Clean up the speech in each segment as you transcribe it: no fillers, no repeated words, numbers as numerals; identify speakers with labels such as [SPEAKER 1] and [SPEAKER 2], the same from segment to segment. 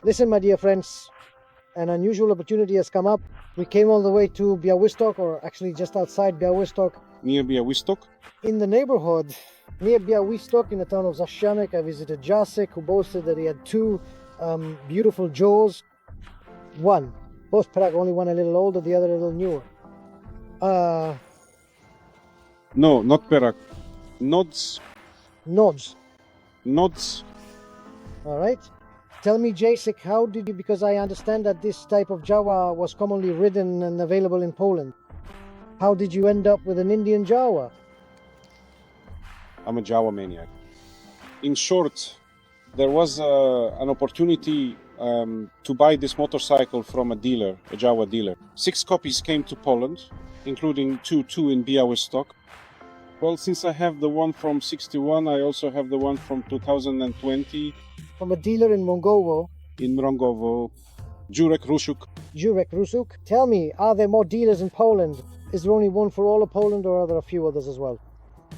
[SPEAKER 1] Listen, my dear friends, an unusual opportunity has come up. We came all the way to Białystok, or actually just outside Białystok.
[SPEAKER 2] Near Białystok?
[SPEAKER 1] In the neighborhood, near Białystok, in the town of Zaścianek, I visited Jacek, who boasted that he had two beautiful Jaws. One, both Prague, only one a little older, the other a little newer.
[SPEAKER 2] No, not Perak. Nods.
[SPEAKER 1] Nods.
[SPEAKER 2] Nods.
[SPEAKER 1] All right. Tell me, Jacek, how did you, because I understand that this type of Jawa was commonly ridden and available in Poland. How did you end up with an Indian Jawa?
[SPEAKER 2] I'm a Jawa maniac. In short, there was an opportunity to buy this motorcycle from a dealer, a Jawa dealer. 6 copies came to Poland, including two in Białystok. Well, since I have the one from 61, I also have the one from 2020.
[SPEAKER 1] From a dealer in Mongowo.
[SPEAKER 2] In Mrągowo, Jurek Rusuk.
[SPEAKER 1] Jurek Rusuk. Tell me, are there more dealers in Poland? Is there only one for all of Poland, or are there a few others as well?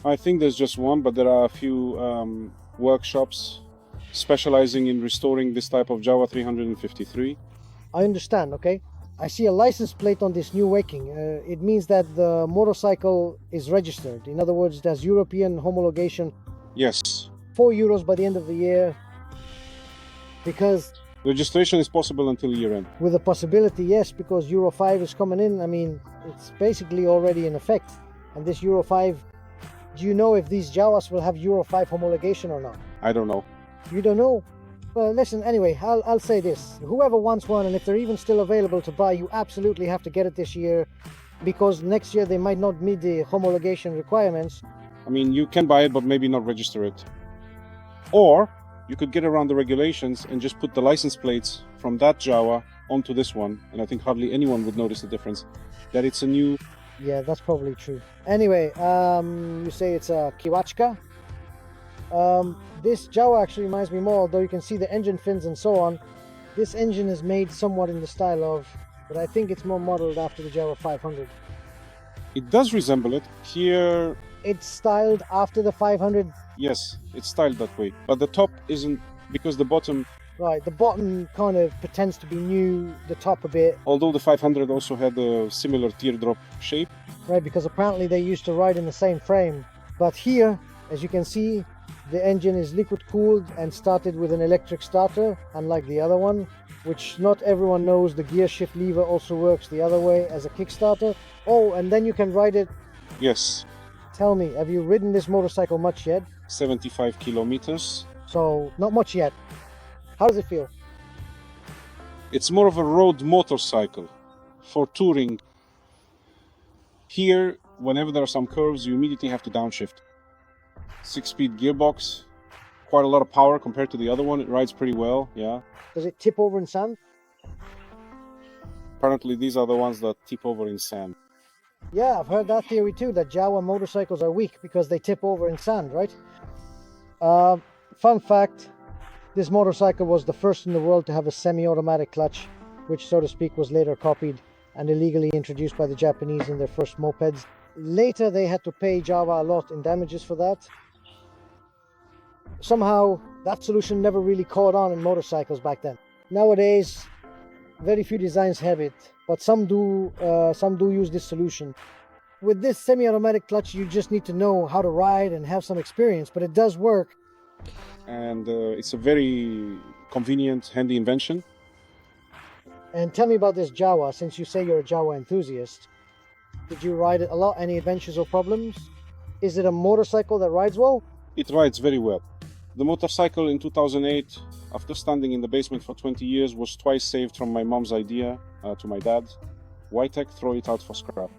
[SPEAKER 2] I think there's just one, but there are a few workshops specializing in restoring this type of Jawa 353.
[SPEAKER 1] I understand, okay? I see a license plate on this new Waking. It means that the motorcycle is registered. In other words, it has European homologation.
[SPEAKER 2] Yes.
[SPEAKER 1] €4 by the end of the year. Because
[SPEAKER 2] registration is possible until year end.
[SPEAKER 1] With a possibility, yes, because Euro 5 is coming in. I mean, it's basically already in effect. And this Euro 5, do you know if these Jawas will have Euro 5 homologation or not?
[SPEAKER 2] I don't know.
[SPEAKER 1] You don't know? Well, listen, anyway, I'll say this. Whoever wants one, and if they're even still available to buy, you absolutely have to get it this year, because next year they might not meet the homologation requirements.
[SPEAKER 2] I mean, you can buy it, but maybe not register it. Or you could get around the regulations and just put the license plates from that Jawa onto this one, and I think hardly anyone would notice the difference. That it's a new...
[SPEAKER 1] Yeah, that's probably true. Anyway, you say it's a Kiwachka. This Jawa actually reminds me more, although you can see the engine fins and so on. This engine is made somewhat in the style of, but I think it's more modeled after the Jawa 500.
[SPEAKER 2] It does resemble it. Here...
[SPEAKER 1] It's styled after the 500?
[SPEAKER 2] Yes, it's styled that way. But the top isn't, because the bottom...
[SPEAKER 1] Right, the bottom kind of pretends to be new, the top a bit.
[SPEAKER 2] Although the 500 also had a similar teardrop shape.
[SPEAKER 1] Right, because apparently they used to ride in the same frame. But here, as you can see, the engine is liquid cooled and started with an electric starter, unlike the other one, which not everyone knows the gear shift lever also works the other way as a kickstarter. Oh, and then you can ride it.
[SPEAKER 2] Yes.
[SPEAKER 1] Tell me, have you ridden this motorcycle much yet?
[SPEAKER 2] 75 kilometers.
[SPEAKER 1] So, not much yet. How does it feel?
[SPEAKER 2] It's more of a road motorcycle for touring. Here, whenever there are some curves, you immediately have to downshift. 6-speed gearbox, quite a lot of power compared to the other one. It rides pretty well, yeah.
[SPEAKER 1] Does it tip over in sand?
[SPEAKER 2] Apparently these are the ones that tip over in sand.
[SPEAKER 1] Yeah, I've heard that theory too, that Jawa motorcycles are weak because they tip over in sand, right? Fun fact, this motorcycle was the first in the world to have a semi-automatic clutch, which, so to speak, was later copied and illegally introduced by the Japanese in their first mopeds. Later, they had to pay Jawa a lot in damages for that. Somehow, that solution never really caught on in motorcycles back then. Nowadays, very few designs have it, but some do use this solution. With this semi-automatic clutch, you just need to know how to ride and have some experience, but it does work.
[SPEAKER 2] And it's a very convenient, handy invention.
[SPEAKER 1] And tell me about this Jawa, since you say you're a Jawa enthusiast. Did you ride it a lot? Any adventures or problems? Is it a motorcycle that rides well?
[SPEAKER 2] It rides very well. The motorcycle in 2008, after standing in the basement for 20 years, was twice saved from my mom's idea to my dad. Wojtek, throw it out for scrap.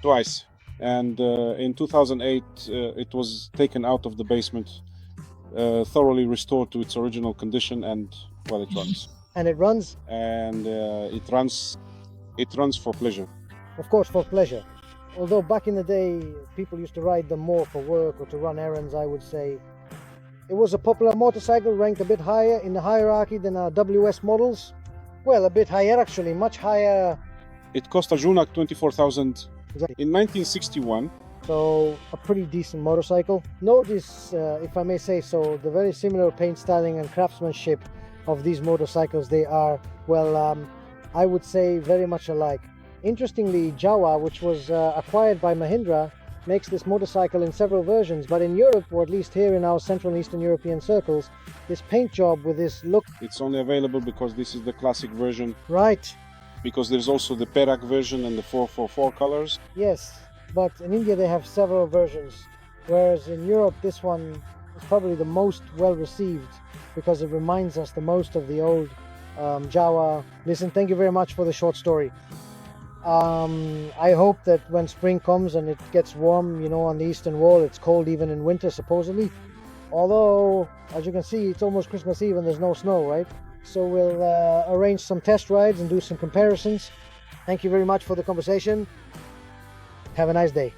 [SPEAKER 2] Twice. And in 2008, it was taken out of the basement, thoroughly restored to its original condition, and, well, it runs.
[SPEAKER 1] And it runs?
[SPEAKER 2] And it runs for pleasure.
[SPEAKER 1] Of course, for pleasure. Although back in the day, people used to ride them more for work or to run errands, I would say. It was a popular motorcycle, ranked a bit higher in the hierarchy than our WS models. Well, a bit higher actually, much higher.
[SPEAKER 2] It cost a Junak 24,000.
[SPEAKER 1] Exactly.
[SPEAKER 2] In 1961,
[SPEAKER 1] So a pretty decent motorcycle. Notice, if I may say so, the very similar paint styling and craftsmanship of these motorcycles. They are, well, I would say very much alike. Interestingly, Jawa, which was acquired by Mahindra, makes this motorcycle in several versions, but in Europe, or at least here in our Central and Eastern European circles, this paint job with this look...
[SPEAKER 2] It's only available because this is the classic version.
[SPEAKER 1] Right.
[SPEAKER 2] Because there's also the Perak version and the 444 colors.
[SPEAKER 1] Yes, but in India they have several versions, whereas in Europe this one is probably the most well received because it reminds us the most of the old Jawa. Listen, thank you very much for the short story. I hope that when spring comes and it gets warm, you know, on the eastern wall, it's cold even in winter supposedly. Although, as you can see, it's almost Christmas Eve and there's no snow, right? So we'll arrange some test rides and do some comparisons. Thank you very much for the conversation. Have a nice day.